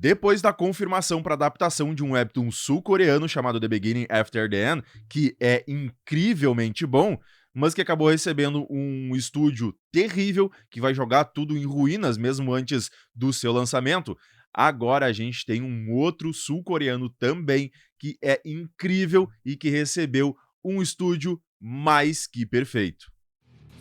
Depois da confirmação para adaptação de um webtoon sul-coreano chamado The Beginning After the End, que é incrivelmente bom, mas que acabou recebendo um estúdio terrível, que vai jogar tudo em ruínas mesmo antes do seu lançamento, agora a gente tem um outro sul-coreano também, que é incrível e que recebeu um estúdio mais que perfeito.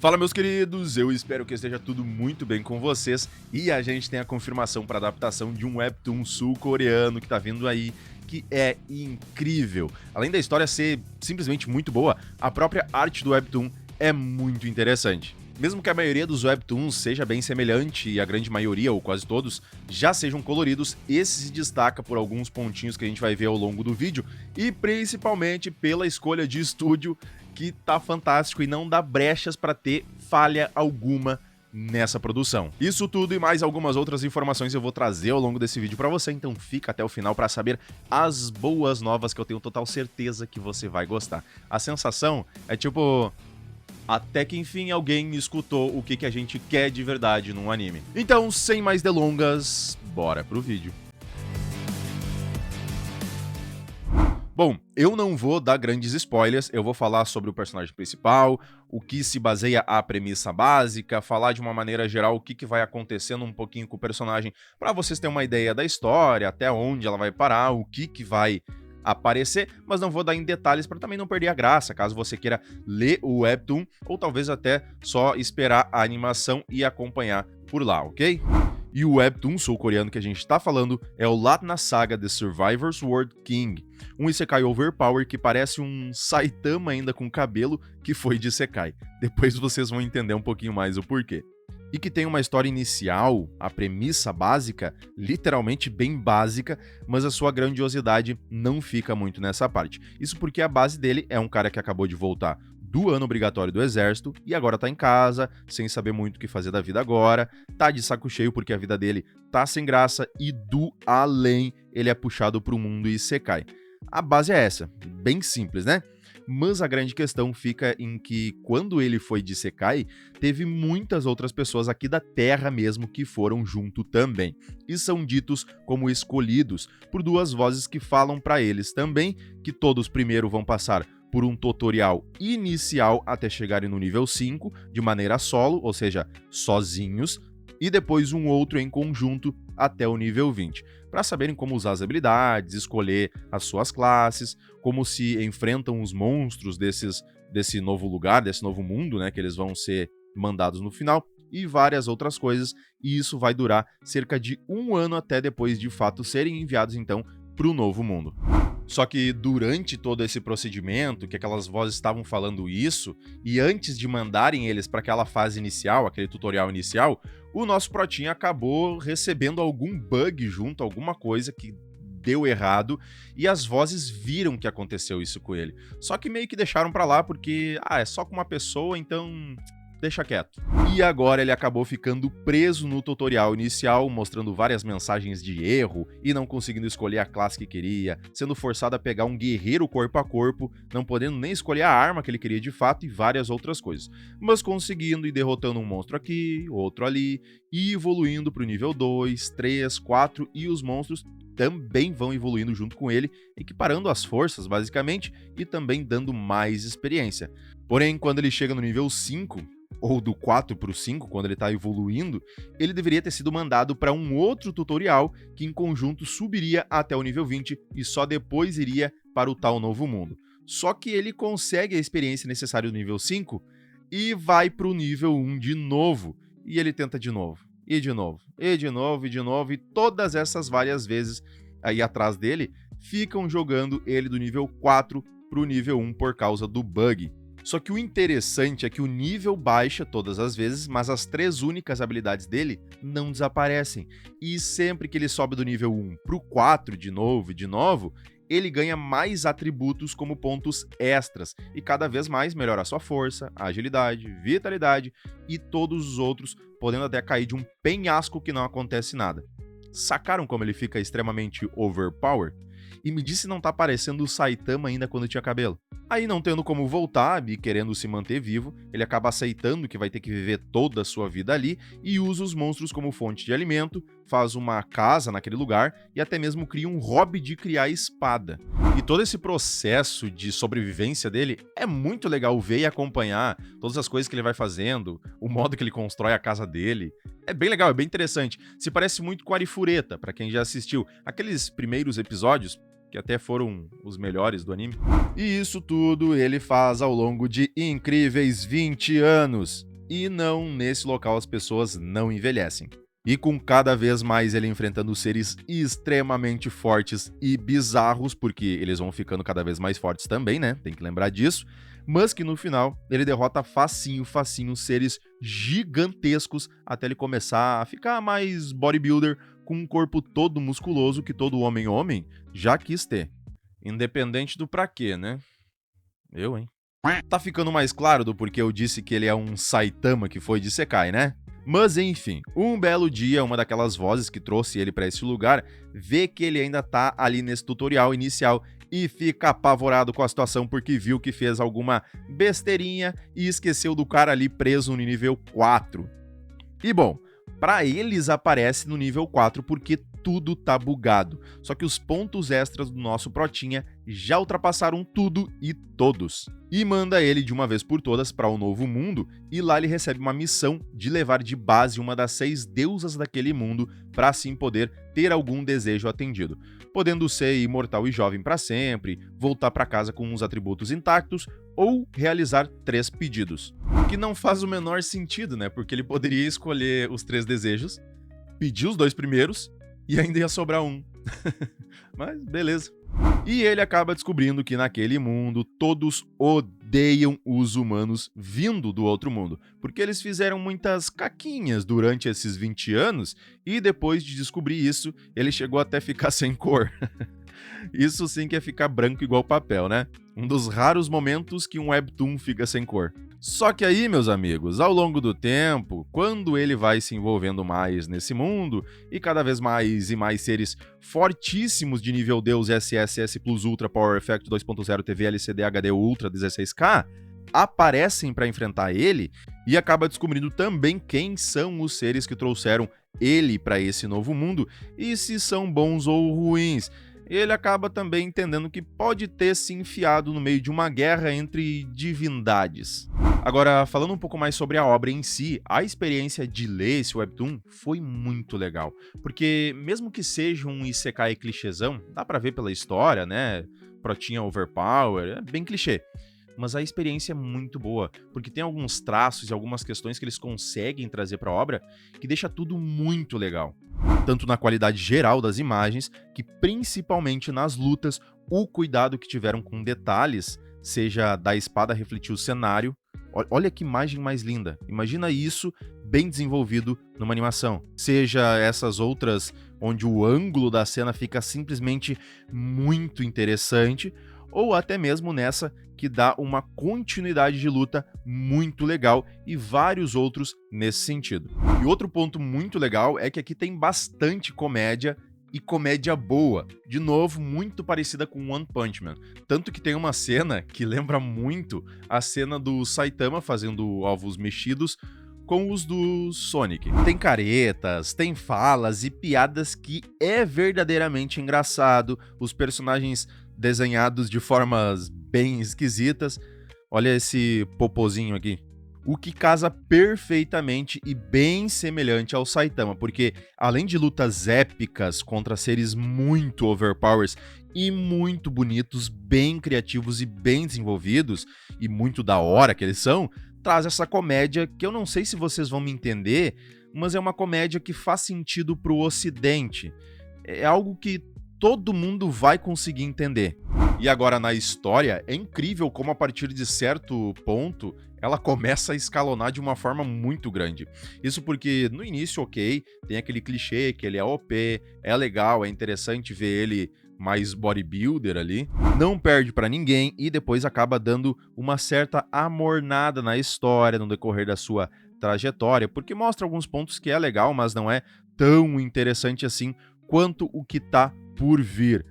Fala, meus queridos, eu espero que esteja tudo muito bem com vocês e a gente tem a confirmação para adaptação de um webtoon sul-coreano que tá vindo aí, que é incrível. Além da história ser simplesmente muito boa, a própria arte do webtoon é muito interessante. Mesmo que a maioria dos webtoons seja bem semelhante e a grande maioria, ou quase todos, já sejam coloridos, esse se destaca por alguns pontinhos que a gente vai ver ao longo do vídeo e principalmente pela escolha de estúdio, que tá fantástico e não dá brechas para ter falha alguma nessa produção. Isso tudo e mais algumas outras informações eu vou trazer ao longo desse vídeo para você, então fica até o final para saber as boas novas que eu tenho total certeza que você vai gostar. A sensação é tipo... até que enfim alguém escutou o que a gente quer de verdade num anime. Então, sem mais delongas, bora pro vídeo. Bom, eu não vou dar grandes spoilers, eu vou falar sobre o personagem principal, o que se baseia a premissa básica, falar de uma maneira geral o que vai acontecendo um pouquinho com o personagem, para vocês terem uma ideia da história, até onde ela vai parar, o que vai aparecer, mas não vou dar em detalhes para também não perder a graça, caso você queira ler o webtoon, ou talvez até só esperar a animação e acompanhar por lá, ok? E o webtoon sul-coreano que a gente tá falando é o Latna Saga The Survivors World King, um isekai overpower que parece um Saitama ainda com cabelo que foi de isekai. Depois vocês vão entender um pouquinho mais o porquê. E que tem uma história inicial, a premissa básica, literalmente bem básica, mas a sua grandiosidade não fica muito nessa parte. Isso porque a base dele é um cara que acabou de voltar do ano obrigatório do exército e agora tá em casa, sem saber muito o que fazer da vida agora, tá de saco cheio porque a vida dele tá sem graça e do além ele é puxado pro mundo isekai. A base é essa, bem simples, né? Mas a grande questão fica em que, quando ele foi de isekai, teve muitas outras pessoas aqui da Terra mesmo que foram junto também, e são ditos como escolhidos por duas vozes que falam para eles também, que todos primeiro vão passar por um tutorial inicial até chegarem no nível 5, de maneira solo, ou seja, sozinhos, e depois um outro em conjunto até o nível 20, para saberem como usar as habilidades, escolher as suas classes, como se enfrentam os monstros desse novo lugar, desse novo mundo, né, que eles vão ser mandados no final, e várias outras coisas, e isso vai durar cerca de 1 ano até depois de fato serem enviados então para o novo mundo. Só que durante todo esse procedimento, que aquelas vozes estavam falando isso, e antes de mandarem eles para aquela fase inicial, aquele tutorial inicial, o nosso protinha acabou recebendo algum bug junto, alguma coisa que deu errado, e as vozes viram que aconteceu isso com ele. Só que meio que deixaram pra lá porque, é só com uma pessoa, então deixa quieto. E agora ele acabou ficando preso no tutorial inicial, mostrando várias mensagens de erro e não conseguindo escolher a classe que queria, sendo forçado a pegar um guerreiro corpo a corpo, não podendo nem escolher a arma que ele queria de fato e várias outras coisas. Mas conseguindo e derrotando um monstro aqui, outro ali, e evoluindo pro nível 2, 3, 4 e os monstros também vão evoluindo junto com ele, equiparando as forças basicamente e também dando mais experiência. Porém, quando ele chega no nível 5, ou do 4 para o 5, quando ele está evoluindo, ele deveria ter sido mandado para um outro tutorial que em conjunto subiria até o nível 20 e só depois iria para o tal novo mundo. Só que ele consegue a experiência necessária do nível 5 e vai para o nível 1 de novo. E ele tenta de novo, e de novo, e de novo, e de novo, e todas essas várias vezes aí atrás dele ficam jogando ele do nível 4 para o nível 1 por causa do bug. Só que o interessante é que o nível baixa todas as vezes, mas as 3 únicas habilidades dele não desaparecem. E sempre que ele sobe do nível 1 pro 4 de novo e de novo, ele ganha mais atributos como pontos extras, e cada vez mais melhora a sua força, agilidade, vitalidade e todos os outros, podendo até cair de um penhasco que não acontece nada. Sacaram como ele fica extremamente overpowered? E me diz se não tá parecendo o Saitama ainda quando tinha cabelo. Aí, não tendo como voltar e querendo se manter vivo, ele acaba aceitando que vai ter que viver toda a sua vida ali e usa os monstros como fonte de alimento, faz uma casa naquele lugar e até mesmo cria um hobby de criar espada. E todo esse processo de sobrevivência dele é muito legal ver e acompanhar todas as coisas que ele vai fazendo, o modo que ele constrói a casa dele. É bem legal, é bem interessante. Se parece muito com Arifureta, pra quem já assistiu aqueles primeiros episódios, que até foram os melhores do anime. E isso tudo ele faz ao longo de incríveis 20 anos. E não, nesse local as pessoas não envelhecem. E com cada vez mais ele enfrentando seres extremamente fortes e bizarros, porque eles vão ficando cada vez mais fortes também, né? Tem que lembrar disso. Mas que no final ele derrota facinho seres gigantescos até ele começar a ficar mais bodybuilder, com um corpo todo musculoso que todo homem já quis ter. Independente do pra quê, né? Eu, hein? Tá ficando mais claro do porquê eu disse que ele é um Saitama que foi de Isekai, né? Mas enfim, um belo dia, uma daquelas vozes que trouxe ele pra esse lugar vê que ele ainda tá ali nesse tutorial inicial e fica apavorado com a situação porque viu que fez alguma besteirinha e esqueceu do cara ali preso no nível 4. E bom, pra eles aparece no nível 4 porque tudo tá bugado. Só que os pontos extras do nosso protinha já ultrapassaram tudo e todos. E manda ele de uma vez por todas para o novo mundo, e lá ele recebe uma missão de levar de base uma das 6 deusas daquele mundo para assim poder ter algum desejo atendido. Podendo ser imortal e jovem para sempre, voltar para casa com uns atributos intactos, ou realizar 3 pedidos. O que não faz o menor sentido, né? Porque ele poderia escolher os 3 desejos, pedir os 2 primeiros, e ainda ia sobrar um. Mas beleza. E ele acaba descobrindo que naquele mundo todos odeiam os humanos vindo do outro mundo, porque eles fizeram muitas caquinhas durante esses 20 anos e depois de descobrir isso, ele chegou até ficar sem cor. Isso sim que é ficar branco igual papel, né? Um dos raros momentos que um webtoon fica sem cor. Só que aí, meus amigos, ao longo do tempo, quando ele vai se envolvendo mais nesse mundo, e cada vez mais e mais seres fortíssimos de nível Deus SSS Plus Ultra Power Effect 2.0 TV LCD HD Ultra 16K aparecem para enfrentar ele, e acaba descobrindo também quem são os seres que trouxeram ele para esse novo mundo, e se são bons ou ruins. Ele acaba também entendendo que pode ter se enfiado no meio de uma guerra entre divindades. Agora, falando um pouco mais sobre a obra em si, a experiência de ler esse webtoon foi muito legal, porque mesmo que seja um isekai clichêzão, dá pra ver pela história, né? Protinha overpower, é bem clichê. Mas a experiência é muito boa, porque tem alguns traços e algumas questões que eles conseguem trazer para a obra que deixa tudo muito legal. Tanto na qualidade geral das imagens, que principalmente nas lutas, o cuidado que tiveram com detalhes, seja da espada refletir o cenário. Olha que imagem mais linda. Imagina isso bem desenvolvido numa animação. Seja essas outras onde o ângulo da cena fica simplesmente muito interessante, ou até mesmo nessa que dá uma continuidade de luta muito legal e vários outros nesse sentido. E outro ponto muito legal é que aqui tem bastante comédia e comédia boa, de novo muito parecida com One Punch Man, tanto que tem uma cena que lembra muito a cena do Saitama fazendo ovos mexidos com os do Sonic. Tem caretas, tem falas e piadas que é verdadeiramente engraçado, os personagens desenhados de formas bem esquisitas. Olha esse popozinho aqui. O que casa perfeitamente e bem semelhante ao Saitama, porque além de lutas épicas contra seres muito overpowers e muito bonitos, bem criativos e bem desenvolvidos, e muito da hora que eles são, traz essa comédia que eu não sei se vocês vão me entender, mas é uma comédia que faz sentido pro ocidente. É algo que todo mundo vai conseguir entender. E agora na história, é incrível como a partir de certo ponto, ela começa a escalonar de uma forma muito grande. Isso porque no início, ok, tem aquele clichê que ele é OP, é legal, é interessante ver ele mais bodybuilder ali, não perde pra ninguém e depois acaba dando uma certa amornada na história no decorrer da sua trajetória, porque mostra alguns pontos que é legal, mas não é tão interessante assim quanto o que tá por vir.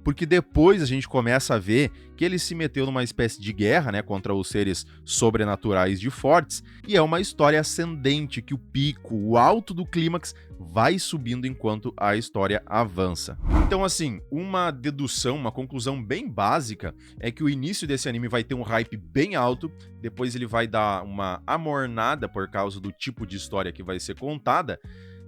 porque depois a gente começa a ver que ele se meteu numa espécie de guerra, né, contra os seres sobrenaturais de Fortes, e é uma história ascendente que o pico, o alto do clímax, vai subindo enquanto a história avança. Então, assim, uma dedução, uma conclusão bem básica é que o início desse anime vai ter um hype bem alto, depois ele vai dar uma amornada por causa do tipo de história que vai ser contada,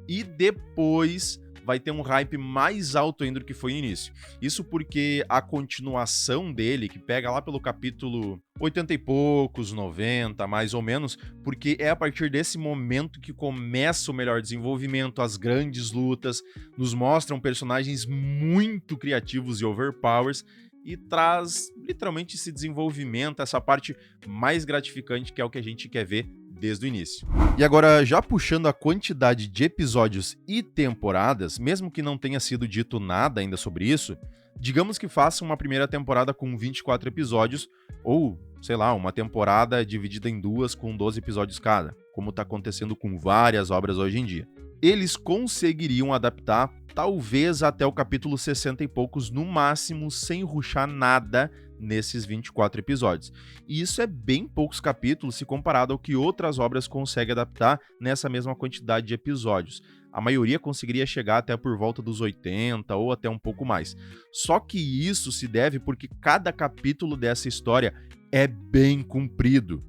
e depois vai ter um hype mais alto ainda do que foi no início. Isso porque a continuação dele, que pega lá pelo capítulo 80 e poucos, 90, mais ou menos, porque é a partir desse momento que começa o melhor desenvolvimento, as grandes lutas, nos mostram personagens muito criativos e overpowers, e traz literalmente esse desenvolvimento, essa parte mais gratificante que é o que a gente quer ver desde o início. E agora, já puxando a quantidade de episódios e temporadas, mesmo que não tenha sido dito nada ainda sobre isso, digamos que faça uma primeira temporada com 24 episódios, ou, sei lá, uma temporada dividida em duas com 12 episódios cada, como está acontecendo com várias obras hoje em dia. Eles conseguiriam adaptar talvez até o capítulo 60 e poucos no máximo, sem rushar nada nesses 24 episódios. E isso é bem poucos capítulos se comparado ao que outras obras conseguem adaptar nessa mesma quantidade de episódios. A maioria conseguiria chegar até por volta dos 80 ou até um pouco mais. Só que isso se deve porque cada capítulo dessa história é bem comprido,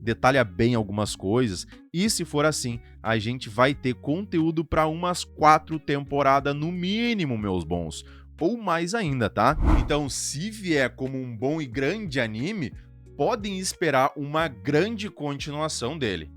detalha bem algumas coisas, e se for assim, a gente vai ter conteúdo para umas 4 temporadas no mínimo, meus bons, ou mais ainda, tá? Então, se vier como um bom e grande anime, podem esperar uma grande continuação dele.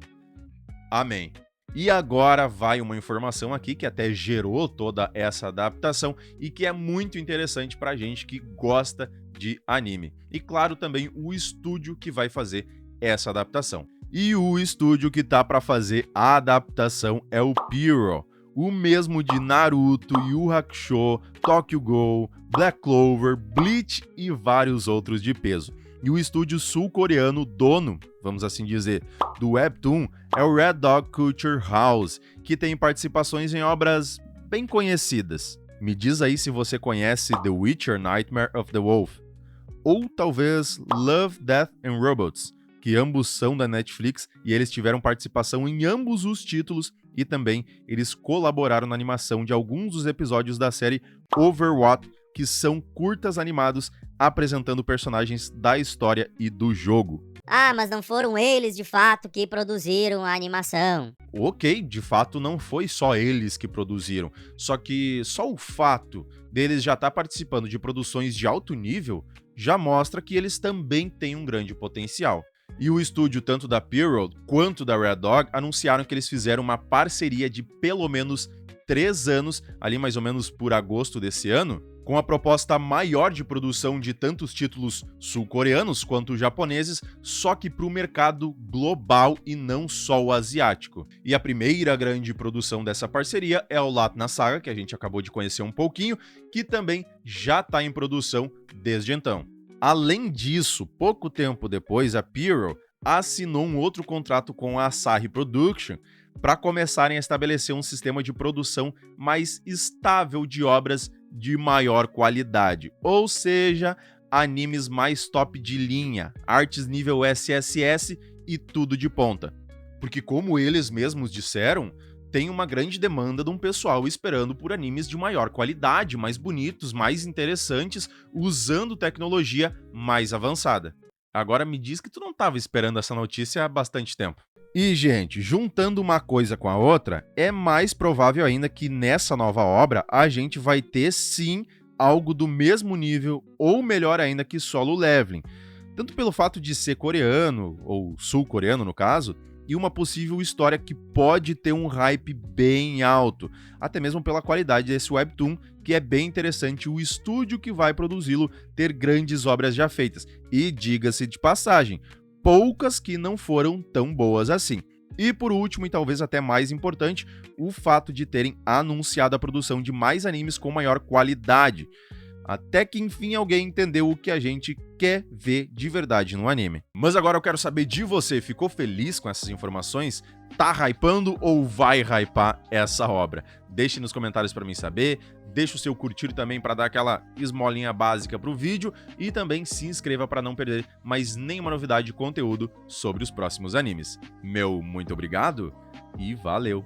Amém. E agora vai uma informação aqui que até gerou toda essa adaptação e que é muito interessante pra gente que gosta de anime. E claro, também o estúdio que vai fazer essa adaptação. E o estúdio que tá para fazer a adaptação é o Pierrot, o mesmo de Naruto, Yu Yu Hakusho, Tokyo Ghoul, Black Clover, Bleach e vários outros de peso. E o estúdio sul-coreano dono, vamos assim dizer, do Webtoon é o Red Dog Culture House, que tem participações em obras bem conhecidas. Me diz aí se você conhece The Witcher Nightmare of the Wolf, ou talvez Love, Death and Robots, que ambos são da Netflix e eles tiveram participação em ambos os títulos e também eles colaboraram na animação de alguns dos episódios da série Overwatch, que são curtas animados apresentando personagens da história e do jogo. Ah, mas não foram eles de fato que produziram a animação. Ok, de fato não foi só eles que produziram, só que só o fato deles já estar participando de produções de alto nível já mostra que eles também têm um grande potencial. E o estúdio, tanto da Pierrot quanto da Red Dog, anunciaram que eles fizeram uma parceria de pelo menos 3 anos, ali mais ou menos por agosto desse ano, com a proposta maior de produção de tantos títulos sul-coreanos quanto japoneses, só que para o mercado global e não só o asiático. E a primeira grande produção dessa parceria é o Latina Saga, que a gente acabou de conhecer um pouquinho, que também já está em produção desde então. Além disso, pouco tempo depois, a Pierrot assinou um outro contrato com a Asahi Production para começarem a estabelecer um sistema de produção mais estável de obras de maior qualidade, ou seja, animes mais top de linha, artes nível SSS e tudo de ponta. Porque como eles mesmos disseram, tem uma grande demanda de um pessoal esperando por animes de maior qualidade, mais bonitos, mais interessantes, usando tecnologia mais avançada. Agora me diz que tu não estava esperando essa notícia há bastante tempo. E, gente, juntando uma coisa com a outra, é mais provável ainda que nessa nova obra a gente vai ter, sim, algo do mesmo nível ou melhor ainda que Solo Leveling. Tanto pelo fato de ser coreano, ou sul-coreano no caso, e uma possível história que pode ter um hype bem alto, até mesmo pela qualidade desse webtoon, que é bem interessante o estúdio que vai produzi-lo ter grandes obras já feitas. E diga-se de passagem, poucas que não foram tão boas assim. E por último, e talvez até mais importante, o fato de terem anunciado a produção de mais animes com maior qualidade. Até que enfim alguém entendeu o que a gente quer ver de verdade no anime. Mas agora eu quero saber de você, ficou feliz com essas informações? Tá hypando ou vai hypar essa obra? Deixe nos comentários pra mim saber, deixa o seu curtir também para dar aquela esmolinha básica pro vídeo e também se inscreva para não perder mais nenhuma novidade de conteúdo sobre os próximos animes. Meu muito obrigado e valeu!